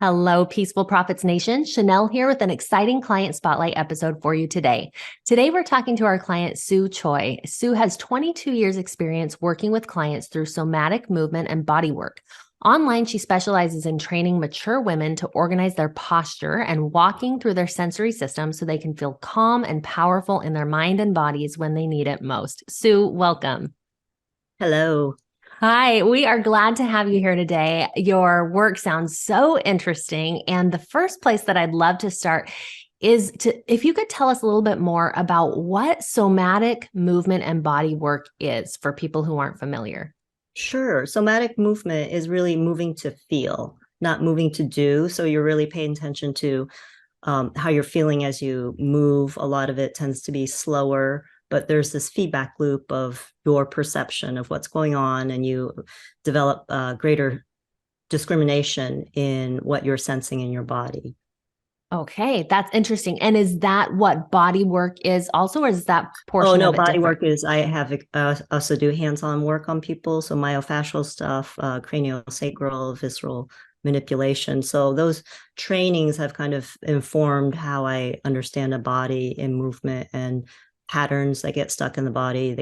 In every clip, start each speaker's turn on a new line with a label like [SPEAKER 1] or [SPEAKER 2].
[SPEAKER 1] Hello, Peaceful Profits Nation. Chanel here with an exciting client spotlight episode for you today. Today, we're talking to our client, Sue Choi. Sue has 22 years experience working with clients through somatic movement and body work. Online, she specializes in training mature women to organize their posture and walking through their sensory system so they can feel calm and powerful in their mind and bodies when they need it most. Sue, welcome.
[SPEAKER 2] Hello.
[SPEAKER 1] Hi, we are glad to have you here today. Your work sounds so interesting. And the first place that I'd love to start is if you could tell us a little bit more about what somatic movement and body work is for people who aren't familiar.
[SPEAKER 2] Sure. Somatic movement is really moving to feel, not moving to do. So you're really paying attention to how you're feeling as you move. A lot of it tends to be slower, but there's this feedback loop of your perception of what's going on, and you develop greater discrimination in what you're sensing in your body.
[SPEAKER 1] Okay, that's interesting. And is that what body work is also, or is that
[SPEAKER 2] Oh
[SPEAKER 1] portion
[SPEAKER 2] no,
[SPEAKER 1] of it
[SPEAKER 2] body
[SPEAKER 1] different?
[SPEAKER 2] work is I have also do hands-on work on people, so myofascial stuff, craniosacral, visceral manipulation. So those trainings have kind of informed how I understand a body in movement and patterns that get stuck in the body.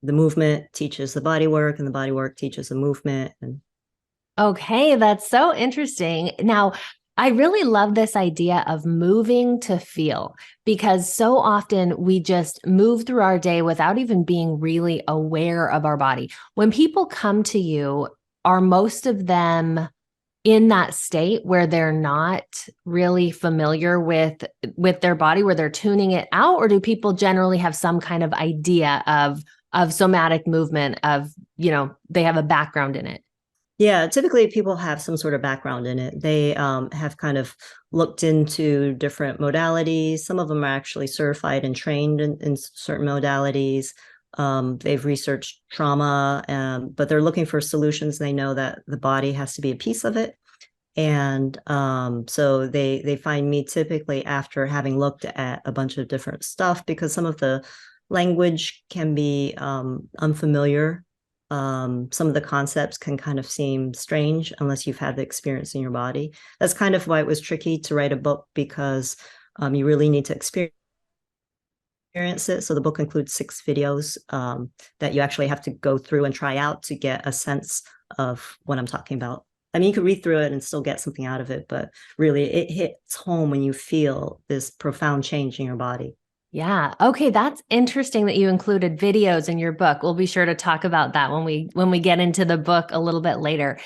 [SPEAKER 2] The movement teaches the body work, and the body work teaches the movement. And
[SPEAKER 1] Okay, that's so interesting. Now, I really love this idea of moving to feel because so often we just move through our day without even being really aware of our body. When people come to you, are most of them in that state where they're not really familiar with their body, where they're tuning it out, or do people generally have some kind of idea of somatic movement of, they have a background in it?
[SPEAKER 2] yeah, typically people have some sort of background in it. They have kind of looked into different modalities. Some of them are actually certified and trained in certain modalities. They've researched trauma, but they're looking for solutions. They know that the body has to be a piece of it. And so they find me typically after having looked at a bunch of different stuff, because some of the language can be unfamiliar. Some of the concepts can kind of seem strange unless you've had the experience in your body. That's kind of why it was tricky to write a book, because you really need to experience it. So the book includes 6 videos that you actually have to go through and try out to get a sense of what I'm talking about. I mean, you could read through it and still get something out of it, but really it hits home when you feel this profound change in your body.
[SPEAKER 1] Yeah. Okay, that's interesting that you included videos in your book. We'll be sure to talk about that when we get into the book a little bit later.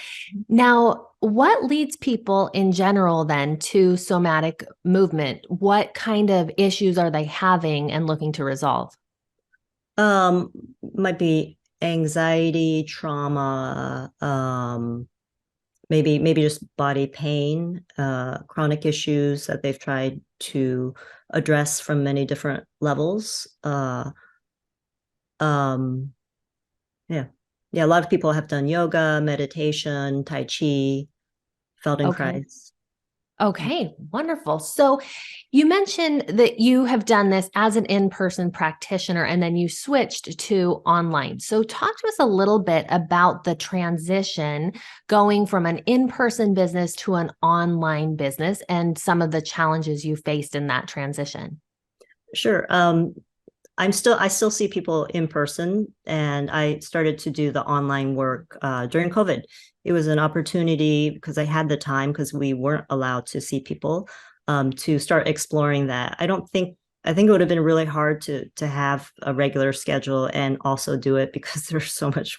[SPEAKER 1] Now, what leads people in general then to somatic movement? What kind of issues are they having and looking to resolve?
[SPEAKER 2] Um, might be anxiety, trauma, maybe just body pain, chronic issues that they've tried to address from many different levels. Um, yeah. Yeah, a lot of people have done yoga, meditation, tai chi,
[SPEAKER 1] Okay.
[SPEAKER 2] Feldenkrais.
[SPEAKER 1] Okay, wonderful. So you mentioned that you have done this as an in-person practitioner and then you switched to online. So talk to us a little bit about the transition going from an in-person business to an online business and some of the challenges you faced in that transition.
[SPEAKER 2] Sure. I still see people in person, and I started to do the online work during COVID. It was an opportunity because I had the time, because we weren't allowed to see people, to start exploring that. I think it would have been really hard to have a regular schedule and also do it, because there's so much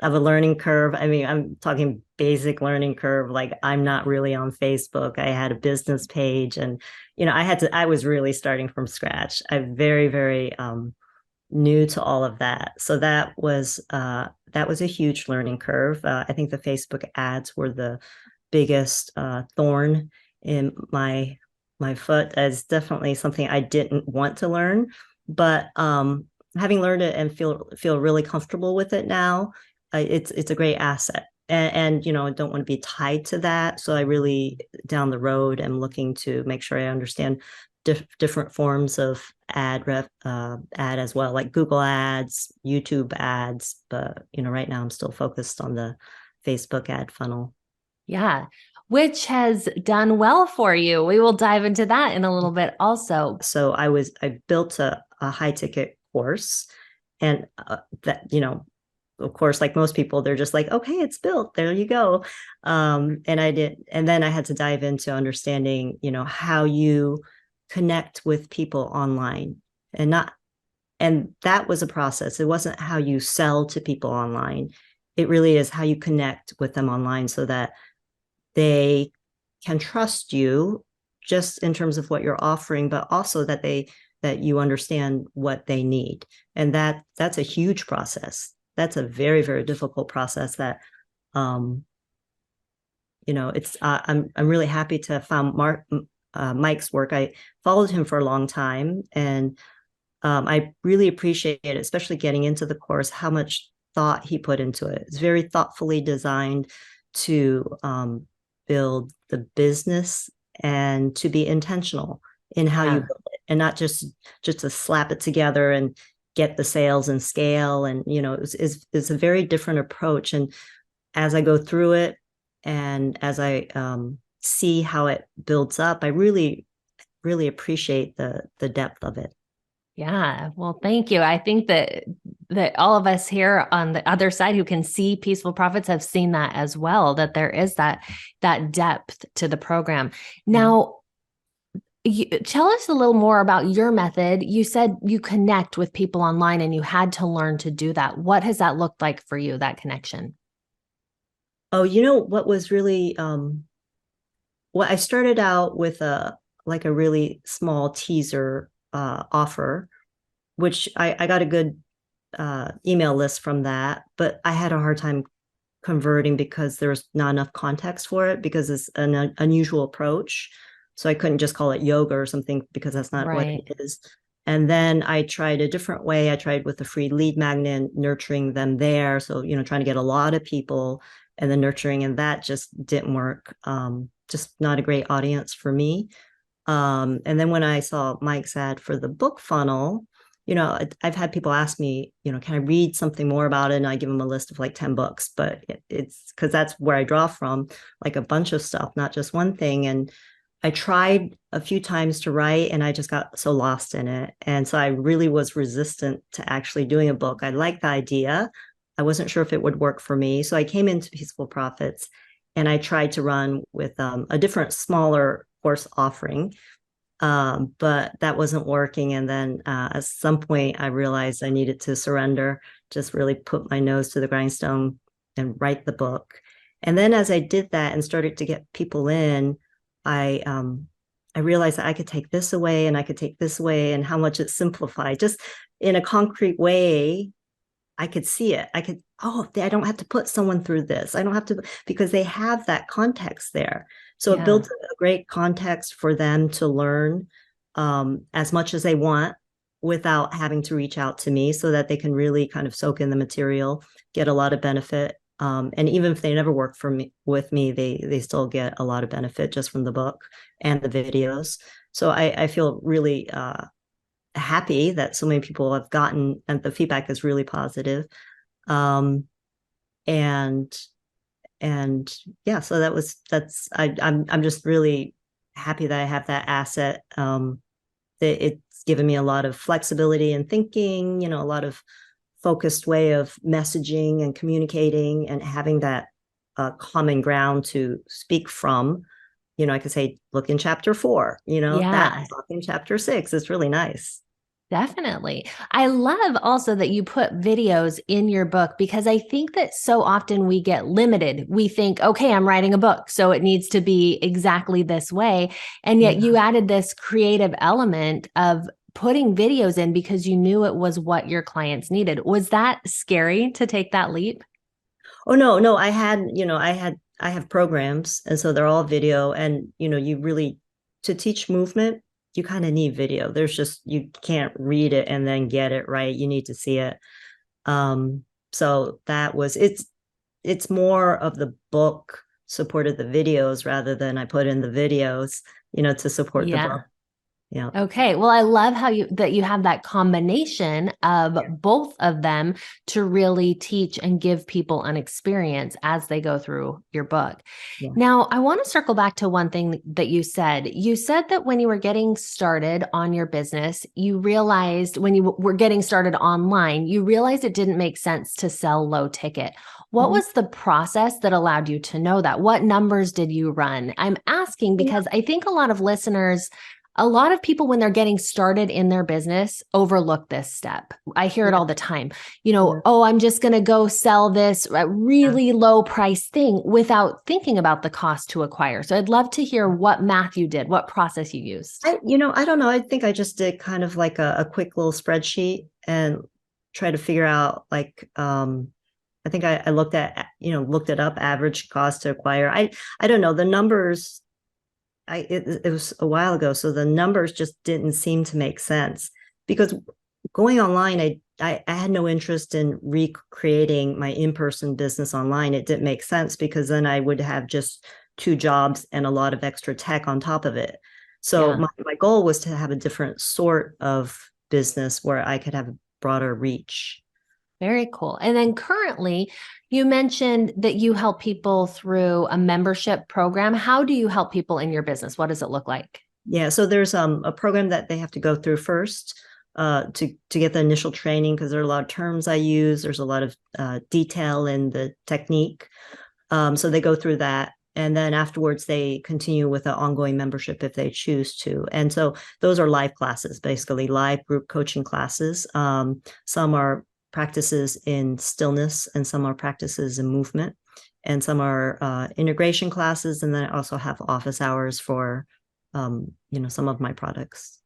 [SPEAKER 2] of a learning curve. I mean, I'm talking basic learning curve. Like, I'm not really on Facebook. I had a business page, and I was really starting from scratch. I'm very, very new to all of that. So that was a huge learning curve. I think the Facebook ads were the biggest thorn in my foot, as definitely something I didn't want to learn. But having learned it and feel really comfortable with it now, it's a great asset. And I don't want to be tied to that. So I really, down the road, am looking to make sure I understand different forms of ad as well, like Google ads, YouTube ads. But right now I'm still focused on the Facebook ad funnel.
[SPEAKER 1] Yeah. Which has done well for you. We will dive into that in a little bit also.
[SPEAKER 2] So I built a high ticket course, and that, of course, like most people, they're just like, okay, it's built, there you go. And I did, and then I had to dive into understanding, how you connect with people online, and not, and that was a process. It wasn't how you sell to people online. It really is how you connect with them online so that they can trust you, just in terms of what you're offering, but also that you understand what they need. And that's a huge process. That's a very, very difficult process that, um, it's, I'm really happy to have found Mike's work. I followed him for a long time, and I really appreciate it, especially getting into the course, how much thought he put into it. It's very thoughtfully designed to build the business and to be intentional in how you build it, and not just to slap it together and get the sales and scale. And it's a very different approach. And as I go through it, and as I see how it builds up, I really, really appreciate the depth of it.
[SPEAKER 1] Yeah. Well, thank you. I think that all of us here on the other side who can see Peaceful Profits have seen that as well, that there is that depth to the program. Now, tell us a little more about your method. You said you connect with people online and you had to learn to do that. What has that looked like for you, that connection?
[SPEAKER 2] Oh, what was really, well, I started out with a really small teaser offer, which I got a good email list from that, but I had a hard time converting because there's not enough context for it, because it's an unusual approach. So I couldn't just call it yoga or something, because that's not what it is. And then I tried a different way. I tried with a free lead magnet, nurturing them there. So, trying to get a lot of people and then nurturing, and that just didn't work. Just not a great audience for me. And then when I saw Mike's ad for the book funnel, I've had people ask me, can I read something more about it? And I give them a list of like 10 books, but it's because that's where I draw from, like a bunch of stuff, not just one thing. And I tried a few times to write, and I just got so lost in it. And so I really was resistant to actually doing a book. I liked the idea. I wasn't sure if it would work for me. So I came into Peaceful Profits, and I tried to run with a different, smaller course offering. But that wasn't working. And then at some point, I realized I needed to surrender, just really put my nose to the grindstone and write the book. And then as I did that and started to get people in, I realized that I could take this away and I could take this away, and how much it simplified. Just in a concrete way, I could see it. I don't have to put someone through this. I don't have to, because they have that context there. So it builds a great context for them to learn as much as they want, without having to reach out to me, so that they can really kind of soak in the material, get a lot of benefit. And even if they never work with me, they still get a lot of benefit just from the book and the videos. So I feel really happy that so many people have gotten, and the feedback is really positive. Um, and yeah, so I'm just really happy that I have that asset. That it's given me a lot of flexibility in thinking, a lot of focused way of messaging and communicating, and having that common ground to speak from. I could say, look in chapter 4, that look in chapter 6. It's really nice.
[SPEAKER 1] Definitely. I love also that you put videos in your book, because I think that so often we get limited. We think, okay, I'm writing a book, so it needs to be exactly this way. And yet you added this creative element of putting videos in because you knew it was what your clients needed. Was that scary to take that leap?
[SPEAKER 2] Oh, no, I have programs, and so they're all video. And, you really, to teach movement, you kind of need video. You can't read it and then get it right. You need to see it. So it's more of the book supported the videos rather than I put in the videos, to support the book. Yeah.
[SPEAKER 1] Okay. Well, I love how you have that combination of
[SPEAKER 2] Yeah.
[SPEAKER 1] both of them to really teach and give people an experience as they go through your book.
[SPEAKER 2] Yeah.
[SPEAKER 1] Now, I want to circle back to one thing that you said. You said that when you were getting started on your business, you realized when you were getting started online, you realized it didn't make sense to sell low ticket. What
[SPEAKER 2] Mhm.
[SPEAKER 1] was the process that allowed you to know that? What numbers did you run? I'm asking
[SPEAKER 2] Yeah.
[SPEAKER 1] because I think a lot of people, when they're getting started in their business, overlook this step. I hear it
[SPEAKER 2] Yeah.
[SPEAKER 1] all the time.
[SPEAKER 2] Yeah.
[SPEAKER 1] Oh, I'm just going to go sell this really low price thing without thinking about the cost to acquire. So I'd love to hear what math you did, what process you used.
[SPEAKER 2] I don't know. I think I just did kind of like a quick little spreadsheet and try to figure out like, I think I looked at, looked it up, average cost to acquire. I don't know the numbers. It was a while ago, so the numbers just didn't seem to make sense because going online, I had no interest in recreating my in-person business online. It didn't make sense because then I would have just two jobs and a lot of extra tech on top of it. So
[SPEAKER 1] Yeah.
[SPEAKER 2] my goal was to have a different sort of business where I could have a broader reach.
[SPEAKER 1] Very cool. And then currently, you mentioned that you help people through a membership program. How do you help people in your business? What does it look like?
[SPEAKER 2] Yeah, so there's a program that they have to go through first to get the initial training because there are a lot of terms I use. There's a lot of detail in the technique. So they go through that. And then afterwards, they continue with an ongoing membership if they choose to. And so those are live classes, basically live group coaching classes. Some are practices in stillness, and some are practices in movement, and some are integration classes. And then I also have office hours for, some of my products.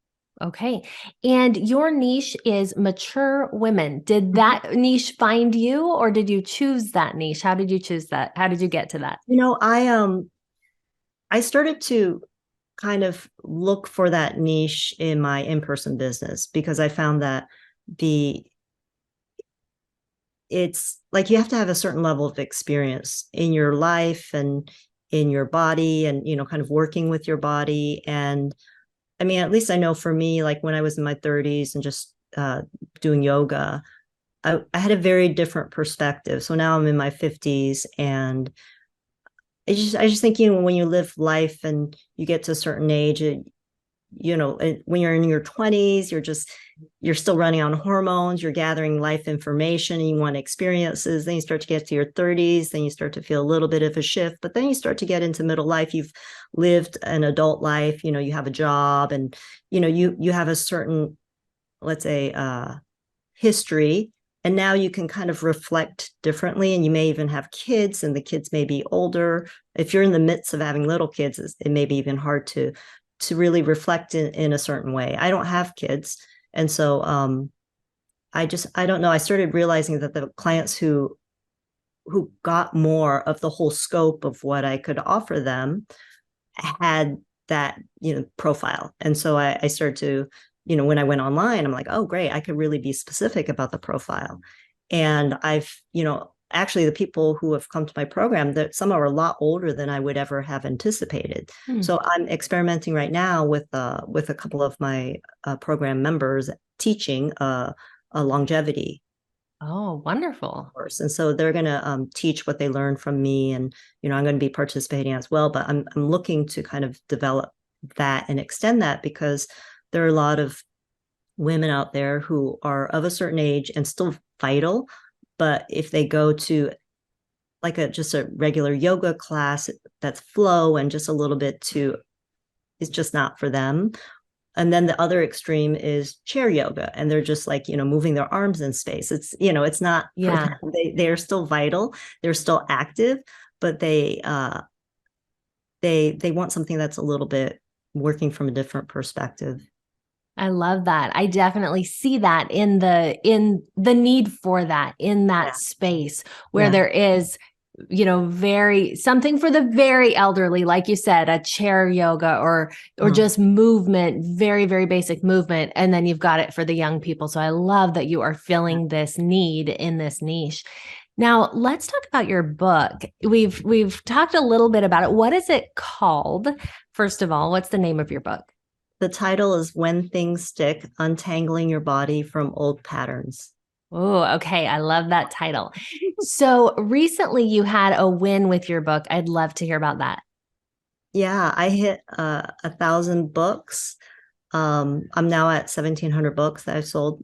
[SPEAKER 1] Okay. And your niche is mature women. Did that niche find you or did you choose that niche? How did you choose that? How did you get to that?
[SPEAKER 2] I started to kind of look for that niche in my in-person business because I found that the it's like you have to have a certain level of experience in your life and in your body and kind of working with your body. And I mean, at least I know for me, like when I was in my 30s and just doing yoga, I had a very different perspective. So now I'm in my 50s, and I just think, when you live life and you get to a certain age, when you're in your 20s, you're still running on hormones, you're gathering life information and you want experiences. Then you start to get to your 30s, then you start to feel a little bit of a shift, but then you start to get into middle life. You've lived an adult life, you have a job, and you have a certain, let's say, history, and now you can kind of reflect differently, and you may even have kids, and the kids may be older. If you're in the midst of having little kids, it may be even hard to really reflect in a certain way. I don't have kids, and so I don't know. I started realizing that the clients who got more of the whole scope of what I could offer them had that profile. And so I started to, when I went online, I'm like, oh great, I could really be specific about the profile. And I've, actually the people who have come to my program, that some are a lot older than I would ever have anticipated.
[SPEAKER 1] Hmm.
[SPEAKER 2] So I'm experimenting right now with a couple of my program members teaching a longevity
[SPEAKER 1] Oh, wonderful.
[SPEAKER 2] course. And so they're going to teach what they learned from me, and I'm going to be participating as well. But I'm looking to kind of develop that and extend that because there are a lot of women out there who are of a certain age and still vital, but if they go to like just a regular yoga class that's flow and just a little bit too, it's just not for them. And then the other extreme is chair yoga, and they're just like moving their arms in space. It's not for them.
[SPEAKER 1] Yeah.
[SPEAKER 2] They are still vital, they're still active, but they want something that's a little bit working from a different perspective.
[SPEAKER 1] I love that. I definitely see that in the need for that in that
[SPEAKER 2] Yeah.
[SPEAKER 1] space where
[SPEAKER 2] Yeah.
[SPEAKER 1] there is, very something for the very elderly, like you said, a chair yoga or
[SPEAKER 2] Mhm.
[SPEAKER 1] just movement, very, very basic movement. And then you've got it for the young people. So I love that you are
[SPEAKER 2] Yeah.
[SPEAKER 1] filling this need in this niche. Now, let's talk about your book. We've talked a little bit about it. What is it called? First of all, what's the name of your book?
[SPEAKER 2] The title is When Things Stick, Untangling Your Body from Old Patterns.
[SPEAKER 1] Oh, okay. I love that title. So recently you had a win with your book. I'd love to hear about that.
[SPEAKER 2] Yeah, I hit 1,000 books. I'm now at 1,700 books that I've sold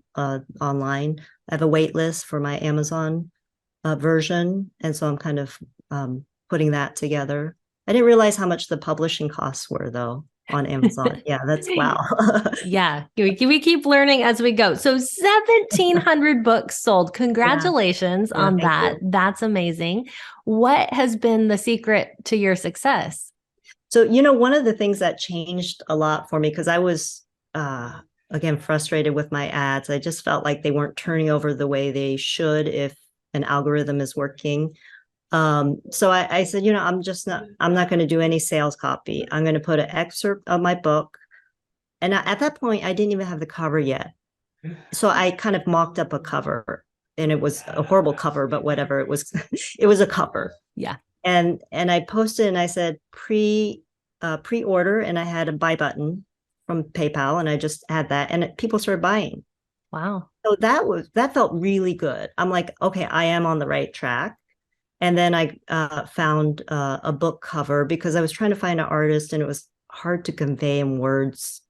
[SPEAKER 2] online. I have a wait list for my Amazon version, and so I'm kind of putting that together. I didn't realize how much the publishing costs were, though, on Amazon. Yeah, that's wow.
[SPEAKER 1] Yeah, we keep learning as we go. So 1,700 books sold.
[SPEAKER 2] Yeah,
[SPEAKER 1] Congratulations
[SPEAKER 2] yeah,
[SPEAKER 1] on
[SPEAKER 2] thank
[SPEAKER 1] that.
[SPEAKER 2] you.
[SPEAKER 1] That's amazing. What has been the secret to your success?
[SPEAKER 2] So, one of the things that changed a lot for me, because I was, uh, again, frustrated with my ads. I just felt like they weren't turning over the way they should if an algorithm is working. So I said, I'm not going to do any sales copy. I'm going to put an excerpt of my book. And at that point, I didn't even have the cover yet. So I kind of mocked up a cover, and it was a horrible cover, but whatever. It was, it was a cover.
[SPEAKER 1] Yeah.
[SPEAKER 2] And I posted and I said pre-order, and I had a buy button from PayPal, and I just had that, and people started buying.
[SPEAKER 1] Wow.
[SPEAKER 2] So that felt really good. I'm like, okay, I am on the right track. And then I found a book cover because I was trying to find an artist, and it was hard to convey in words,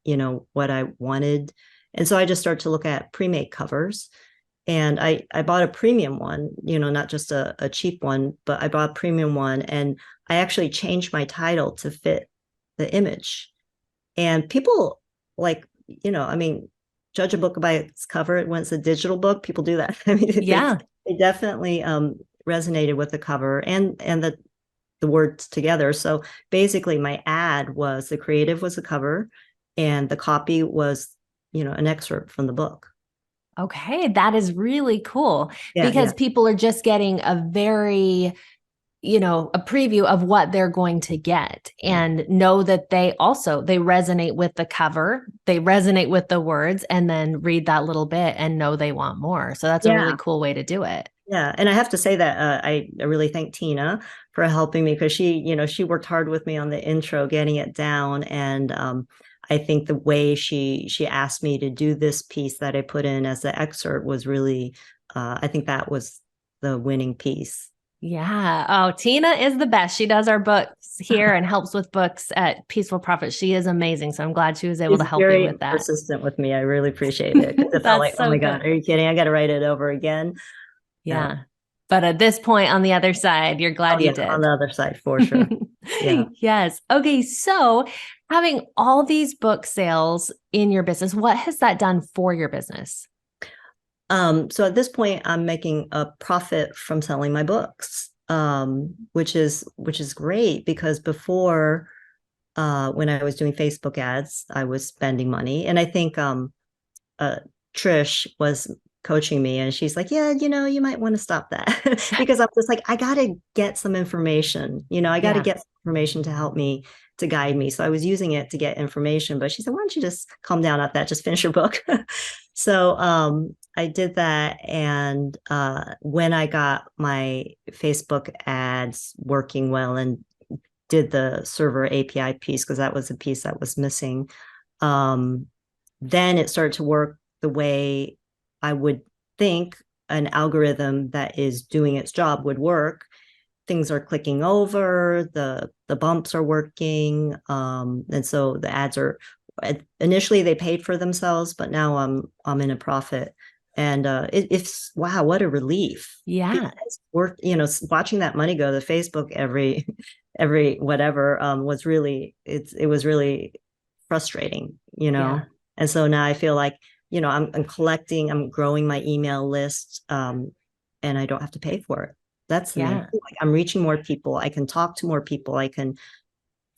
[SPEAKER 2] what I wanted. And so I just started to look at pre-made covers, and I bought a premium one, not just a cheap one, but I bought a premium one, and I actually changed my title to fit the image. And people like, I mean, judge a book by its cover. When it's a digital book, people do that. I mean,
[SPEAKER 1] Yeah.
[SPEAKER 2] it definitely resonated with the cover and the words together. So basically, my ad was the creative was the cover, and the copy was, an excerpt from the book.
[SPEAKER 1] Okay. That is really cool
[SPEAKER 2] Yeah, yeah.
[SPEAKER 1] because people are just getting a very, a preview of what they're going to get and know that they resonate with the cover, they resonate with the words, and then read that little bit and know they want more. So that's a really
[SPEAKER 2] Yeah.
[SPEAKER 1] cool way to do it.
[SPEAKER 2] Yeah, and I have to say that I really thank Tina for helping me, because she worked hard with me on the intro, getting it down, and I think the way she asked me to do this piece that I put in as the excerpt was really, I think that was the winning piece.
[SPEAKER 1] Yeah. Oh, Tina is the best. She does our books here and helps with books at Peaceful Profit. She is amazing. So I'm glad she was able to
[SPEAKER 2] She's
[SPEAKER 1] help you
[SPEAKER 2] very
[SPEAKER 1] with that.
[SPEAKER 2] persistent with me. I really appreciate it, because it felt
[SPEAKER 1] That's
[SPEAKER 2] like, oh
[SPEAKER 1] so
[SPEAKER 2] my God,
[SPEAKER 1] good.
[SPEAKER 2] are you kidding? I got to write it over again. Yeah.
[SPEAKER 1] Yeah. But at this point on the other side, you're
[SPEAKER 2] Oh
[SPEAKER 1] glad you
[SPEAKER 2] yeah, on the
[SPEAKER 1] did.
[SPEAKER 2] other side for sure. Yeah.
[SPEAKER 1] Yes. Okay. So having all these book sales in your business, what has that done for your business?
[SPEAKER 2] So at this point, I'm making a profit from selling my books, which is great, because before, when I was doing Facebook ads, I was spending money, and I think uh, Trish was coaching me, and she's like, "Yeah, you might want to stop that," because I'm just like, I gotta get some information. I got to
[SPEAKER 1] Yeah.
[SPEAKER 2] get some information to help me, to guide me. So I was using it to get information, but she said, "Why don't you just calm down at that? Just finish your book." So I did that, and when I got my Facebook ads working well and did the server API piece, because that was a piece that was missing, um, then it started to work the way I would think an algorithm that is doing its job would work. Things are clicking over, the bumps are working, and so the ads are, initially they paid for themselves, but now I'm in a profit, and it's wow, what a relief,
[SPEAKER 1] Yeah.
[SPEAKER 2] because work, watching that money go to Facebook every whatever, was really, it was really frustrating,
[SPEAKER 1] Yeah.
[SPEAKER 2] and so now I feel like, I'm collecting, I'm growing my email list, and I don't have to pay for it. That's the main
[SPEAKER 1] Yeah.
[SPEAKER 2] thing. Like, I'm reaching more people. I can talk to more people. I can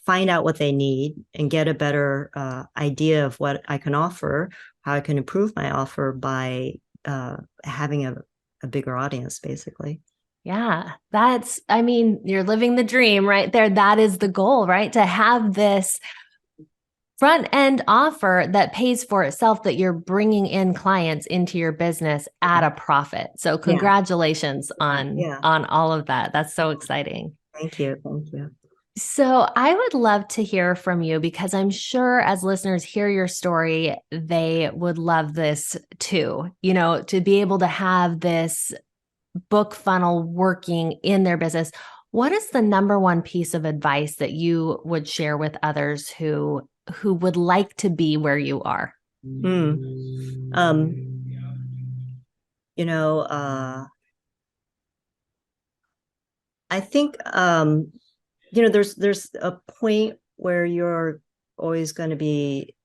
[SPEAKER 2] find out what they need and get a better idea of what I can offer, how I can improve my offer by having a bigger audience, basically.
[SPEAKER 1] Yeah. I mean, you're living the dream right there. That is the goal, right? To have this front end offer that pays for itself, that you're bringing in clients into your business at a profit. So
[SPEAKER 2] Yeah.
[SPEAKER 1] congratulations
[SPEAKER 2] Yeah.
[SPEAKER 1] on
[SPEAKER 2] Yeah.
[SPEAKER 1] on all of that. That's so exciting.
[SPEAKER 2] Thank you. Thank you.
[SPEAKER 1] So I would love to hear from you because I'm sure as listeners hear your story, they would love this too. To be able to have this book funnel working in their business. What is the number one piece of advice that you would share with others who would like to be where you are?
[SPEAKER 2] Um, you know, I think there's a point where you're always going to be,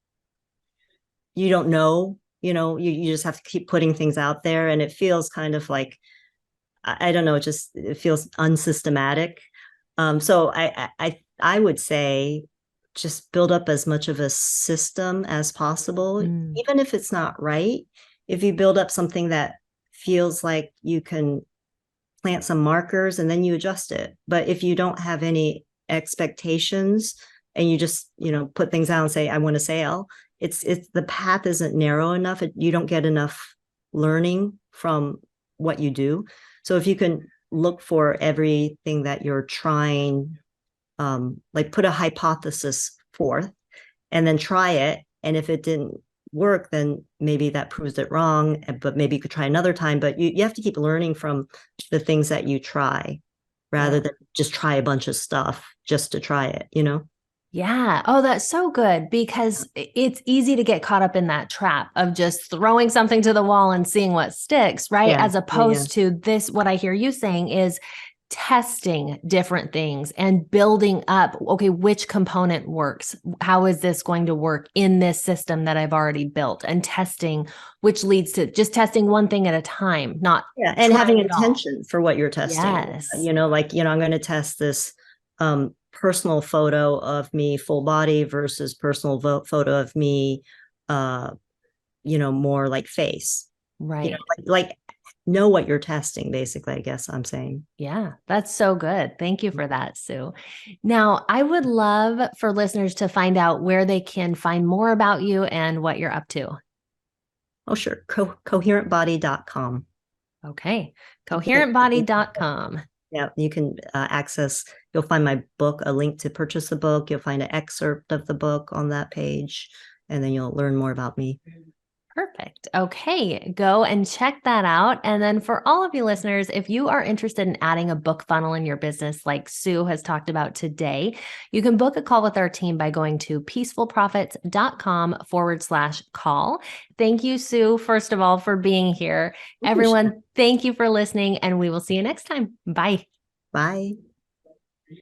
[SPEAKER 2] you don't know, you just have to keep putting things out there, and it feels kind of like, I don't know, it feels unsystematic. So I would say just build up as much of a system as possible, even if it's not right. If you build up something that feels like you can plant some markers and then you adjust it. But if you don't have any expectations and you just, put things out and say, I want to sail, it's the path isn't narrow enough. You don't get enough learning from what you do. So if you can look for everything that you're trying, like put a hypothesis forth and then try it. And if it didn't work, then maybe that proves it wrong, but maybe you could try another time. But you have to keep learning from the things that you try rather than just try a bunch of stuff just to try it.
[SPEAKER 1] Yeah. Oh, that's so good because it's easy to get caught up in that trap of just throwing something to the wall and seeing what sticks, right?
[SPEAKER 2] Yeah.
[SPEAKER 1] As opposed to this, what I hear you saying is testing different things and building up, okay, which component works? How is this going to work in this system that I've already built? And testing, which leads to just testing one thing at a time, not
[SPEAKER 2] and having
[SPEAKER 1] it all.
[SPEAKER 2] intention for what you're testing.
[SPEAKER 1] Yes.
[SPEAKER 2] I'm going to test this personal photo of me full body versus personal photo of me more like face.
[SPEAKER 1] Right.
[SPEAKER 2] Like know what you're testing, basically, I guess I'm saying.
[SPEAKER 1] Yeah, that's so good. Thank you for that, Sue. Now, I would love for listeners to find out where they can find more about you and what you're up to.
[SPEAKER 2] Oh, sure. Coherentbody.com.
[SPEAKER 1] Okay. Coherentbody.com.
[SPEAKER 2] Yeah, you can you'll find my book, a link to purchase the book. You'll find an excerpt of the book on that page, and then you'll learn more about me.
[SPEAKER 1] Perfect. Okay, go and check that out. And then for all of you listeners, if you are interested in adding a book funnel in your business, like Sue has talked about today, you can book a call with our team by going to peacefulprofits.com/call. Thank you, Sue, first of all, for being here. Everyone, thank you for listening, and we will see you next time. Bye.
[SPEAKER 2] Bye.